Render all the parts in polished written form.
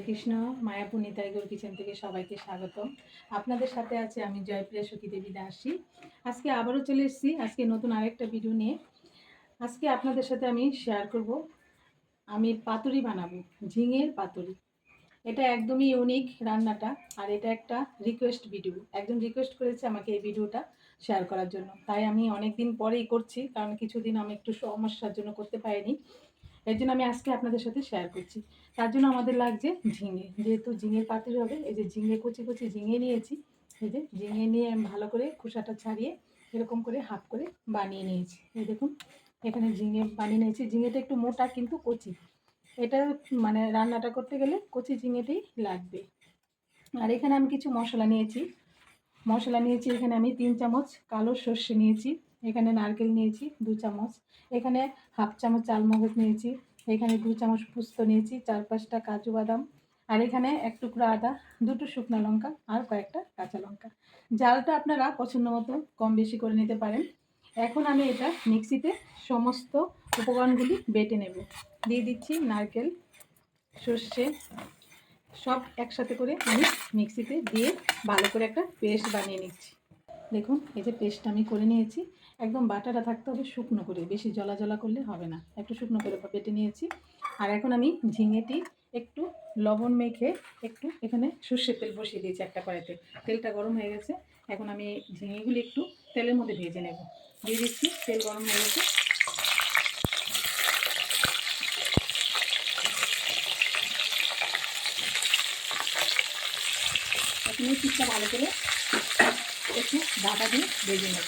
Krishna Mayapur Nitai Gour kitchen থেকে সবাইকে স্বাগতম। আপনাদের সাথে আছে আমি জয়প্রিয়া সখী দেবী দাসী। আজকে আবারও চলে এসেছি আজকে নতুন আরেকটা ভিডিও নিয়ে। আজকে আপনাদের সাথে আমি শেয়ার করব আমি পাতুরি বানাবো, ঝিঙের পাতুরি। এটা একদমই ইউনিক রান্নাটা, আর এটা একটা রিকোয়েস্ট ভিডিও। একজন রিকোয়েস্ট করেছে আমাকে এই ভিডিওটা শেয়ার করার জন্য, তাই আমি অনেক দিন পরেই করছি, কারণ কিছুদিন আমি একটু সমস্যার জন্য করতে পারিনি। এর জন্য আমি আজকে আপনাদের সাথে শেয়ার করছি। তার জন্য আমাদের লাগছে ঝিঙে, যেহেতু ঝিঙের পাতুরি হবে। এই যে ঝিঙে কুচি কুচি ঝিঙে নিয়েছি। এই যে ঝিঙে নিয়ে আমি ভালো করে খোসাটা ছাড়িয়ে এরকম করে হাফ করে বানিয়ে নিয়েছি। এই দেখুন, এখানে ঝিঙে বানিয়ে নিয়েছি। ঝিঙেটা একটু মোটা কিন্তু কচি। এটা মানে রান্নাটা করতে গেলে কচি ঝিঙেটাই লাগবে। আর এখানে আমি কিছু মশলা নিয়েছি। এখানে আমি 3 চামচ কালো সর্ষে নিয়েছি। এখানে নারকেল নিয়েছি 2 চামচ। এখানে হাফ চামচ চালমগজ নিয়েছি। এখানে 2 চামচ পোস্ত নিয়েছি, 4-5টা কাজু বাদাম। আর এখানে এক টুকরা আদা, 2টো শুকনো লঙ্কা আর কয়েকটা কাঁচা লঙ্কা। ঝালটা আপনারা পছন্দ মতো কম বেশি করে নিতে পারেন। এখন আমি এটা মিক্সিতে সমস্ত উপকরণগুলি বেটে নেব। দিয়ে দিচ্ছি নারকেল, সর্ষে, সব একসাথে করে আমি মিক্সিতে দিয়ে ভালো করে একটা পেস্ট বানিয়ে নিচ্ছি। দেখুন, এই যে পেস্টটা আমি করে নিয়েছি। একদম বাটাটা থাকতে হবে শুকনো করে, বেশি জলা জলা করলে হবে না, একটু শুকনো করে বেটে নিয়েছি। আর এখন আমি ঝিঙেটি একটু লবণ মেখে একটু এখানে সর্ষের তেল বসিয়ে দিয়েছি একটা কড়াইতে। তেলটা গরম হয়ে গেছে। এখন আমি ঝিঙেগুলি একটু তেলের মধ্যে ভেজে নেব। দিয়ে দিচ্ছি, তেল গরম হয়ে গেছে। এখন এই পিসটা ভালো করে একটু ঢাকা দিয়ে ভেজে নেব।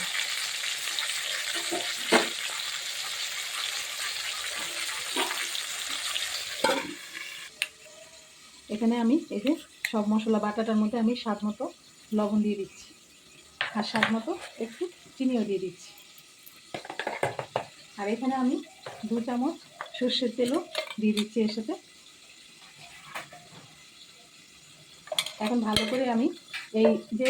এখানে আমি এই যে সব মশলা বাটাটার মধ্যে আমি স্বাদ মতো লবণ দিয়ে দিচ্ছি, আর স্বাদ মতো একটু চিনিও দিয়ে দিচ্ছি। আর এখানে আমি 2 চামচ সর্ষের তেলও দিয়ে দিচ্ছি এর সাথে। এখন ভালো করে আমি এই যে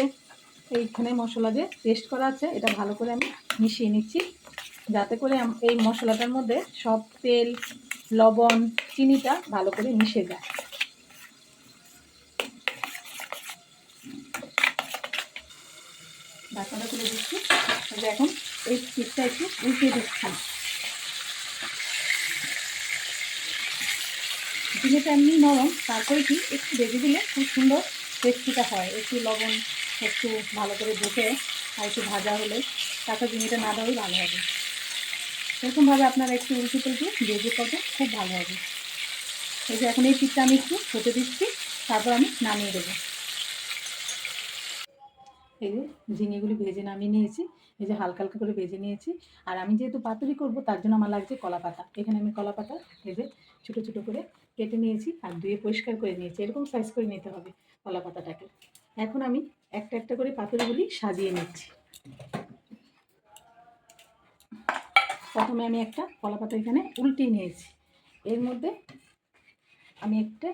এইখানে মশলা যে পেস্ট করা আছে এটা ভালো করে আমি মিশিয়ে নিচ্ছি, যাতে করে এই মশলাটার মধ্যে সব তেল, লবণ, চিনিটা ভালো করে মিশে যায়। ঢাকনাটা খুলে দিচ্ছি। এখন এই পিসটা একটু উল্টে দিচ্ছি। ঝিঙেটা এমনি নরম, তারপরে কি একটু ভেজে দিলে খুব সুন্দর টেস্টিটা হয়। একটু লবণ একটু ভালো করে ঢেকে আর একটু ভাজা হলে, তারপর ঝিঙেটা না দেওয়াই ভালো হবে। এরকমভাবে আপনারা একটু উল্টে পাল্টে ভেজে করবেন, খুব ভালো হবে। এই যে এখন এই পিঠটা আমি একটু হতে দিচ্ছি, তারপর আমি নামিয়ে দেবো। এই যে ঝিঙেগুলি ভেজে নামিয়ে নিয়েছি। এই যে হালকা হালকা করে ভেজে নিয়েছি। আর আমি যেহেতু পাতুরি করব, তার জন্য আমার লাগছে কলা পাতা। এখানে আমি কলা পাতা এই যে ছোটো ছোটো করে কেটে নিয়েছি আর ধুয়ে পরিষ্কার করে নিয়েছি। এরকম সাইজ করে নিতে হবে কলা পাতাটাকে। এখন আমি একটা একটা করে পাতুরিগুলি সাজিয়ে নিচ্ছি। প্রথমে আমি একটা কলা পাতা এখানে উল্টিয়ে নিয়েছি। এর মধ্যে আমি একটা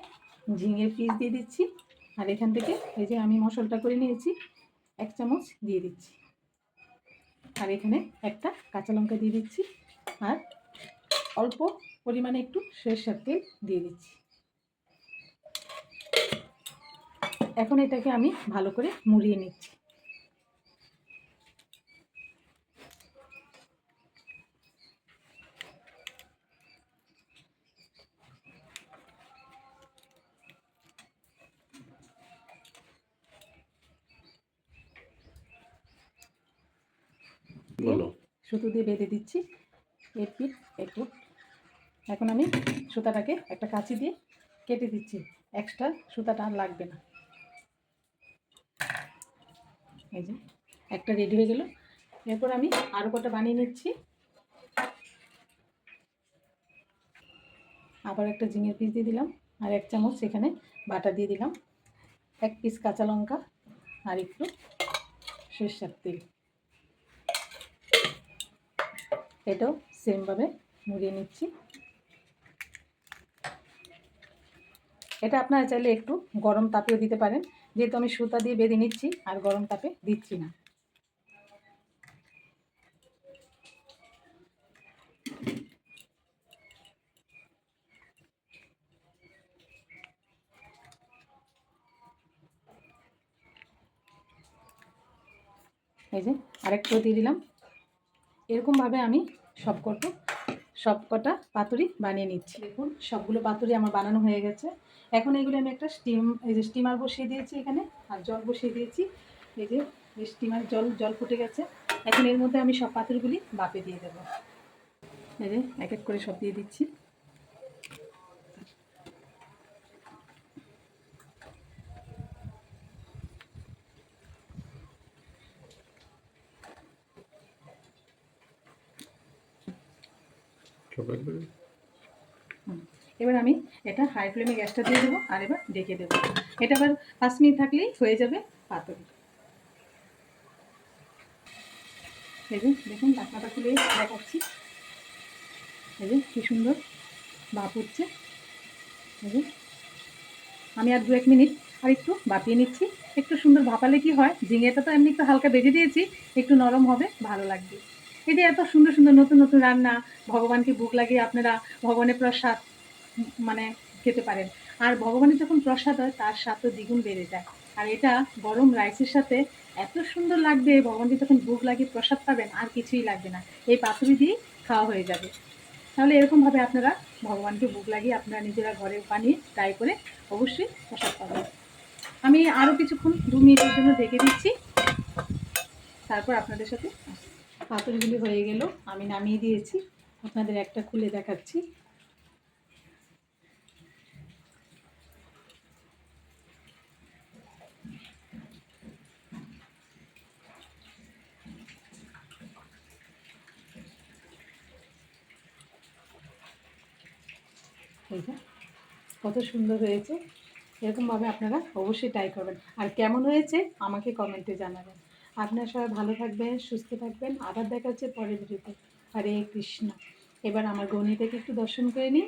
ঝিঙের পিস দিয়ে দিচ্ছি। আর এখান থেকে এই যে আমি মশলাটা করে নিয়েছি 1 চামচ দিয়ে দিচ্ছি। আর এখানে একটা কাঁচা লঙ্কা দিয়ে দিচ্ছি, আর অল্প পরিমাণে একটু সরিষার তেল দিয়ে দিচ্ছি। এখন এটাকে আমি ভালো করে মুড়িয়ে নিচ্ছি। সুতো দিয়ে বেঁধে দিচ্ছি এর পিঠ একটু। এখন আমি সুতাটাকে একটা কাঁচি দিয়ে কেটে দিচ্ছি, এক্সট্রা সুতাটা আর লাগবে না। এই যে একটা রেডি হয়ে গেল। এরপর আমি আরও কটা বানিয়ে নিচ্ছি। আবার একটা ঝিঙের পিস দিয়ে দিলাম, আর 1 চামচ এখানে বাটা দিয়ে দিলাম, 1 পিস কাঁচা লঙ্কা আর একটু সরিষার তেল। এটাও সেমভাবে মুড়িয়ে নিচ্ছি। এটা আপনারা চাইলে একটু গরম তাপেও দিতে পারেন, যেহেতু আমি সুতা দিয়ে বেঁধে নিচ্ছি আর গরম তাপে দিচ্ছি না। এই যে আরেকটু দিয়ে দিলাম। এরকমভাবে আমি সব কটা পাতুরি বানিয়ে নিচ্ছি। দেখুন সবগুলো পাতুরি আমার বানানো হয়ে গেছে। এখন এগুলো আমি একটা স্টিমার বসিয়ে দিয়েছি এখানে, আর জল বসিয়ে দিয়েছি। এই যে স্টিমার জল ফুটে গেছে। এখন এর মধ্যে আমি সব পাতুরিগুলি বাপে দিয়ে দেবো। এই যে এক এক করে সব দিয়ে দিচ্ছি। এবার আমি এটা হাই ফ্লেমে গ্যাসটা দিয়ে দেবো, আর এবার ডেকে দেবো। এটা আবার 5 মিনিট থাকলেই হয়ে যাবে পাতুরি। এই যে দেখুন ঢাকনাটা খুলে দেখাচ্ছি। এই যে কী সুন্দর ভাপ উঠছে। এই যে আমি আর 2-1 মিনিট আর একটু ভাপিয়ে নিচ্ছি। একটু সুন্দর ভাপালে কি হয়, ঝিঙেটা তো এমনি একটু হালকা ভেজে দিয়েছি, একটু নরম হবে, ভালো লাগবে। এই যে এত সুন্দর সুন্দর নতুন নতুন রান্না, ভগবানকে ভোগ লাগিয়ে আপনারা ভগবানের প্রসাদ মানে খেতে পারেন। আর ভগবানের যখন প্রসাদ হয় তার স্বাদ তো দ্বিগুণ বেড়ে যায়। আর এটা গরম রাইসের সাথে এত সুন্দর লাগবে, ভগবানকে যখন ভোগ লাগিয়ে প্রসাদ পাবেন আর কিছুই লাগবে না, এই পাতুরি দিয়েই খাওয়া হয়ে যাবে। তাহলে এরকমভাবে আপনারা ভগবানকে ভোগ লাগিয়ে আপনারা নিজেরা ঘরে বানিয়ে ট্রাই করে অবশ্যই প্রসাদ পাবেন। আমি আরও কিছুক্ষণ 2 মিনিটের জন্য ঢেকে দিচ্ছি, তারপর আপনাদের সাথে পাতুরিগুলি হয়ে গেল, আমি নামিয়ে দিয়েছি। আপনাদের একটা খুলে দেখাচ্ছি। এই যে কত সুন্দর হয়েছে। এরকমভাবে আপনারা অবশ্যই ট্রাই করবেন, আর কেমন হয়েছে আমাকে কমেন্টে জানাবেন। আপনারা সবাই ভালো থাকবেন, সুস্থ থাকবেন। আবার দেখা হচ্ছে পরের ভিডিওতে। হরে কৃষ্ণ। এবার আমার গণিতাকে একটু দর্শন করে নিন।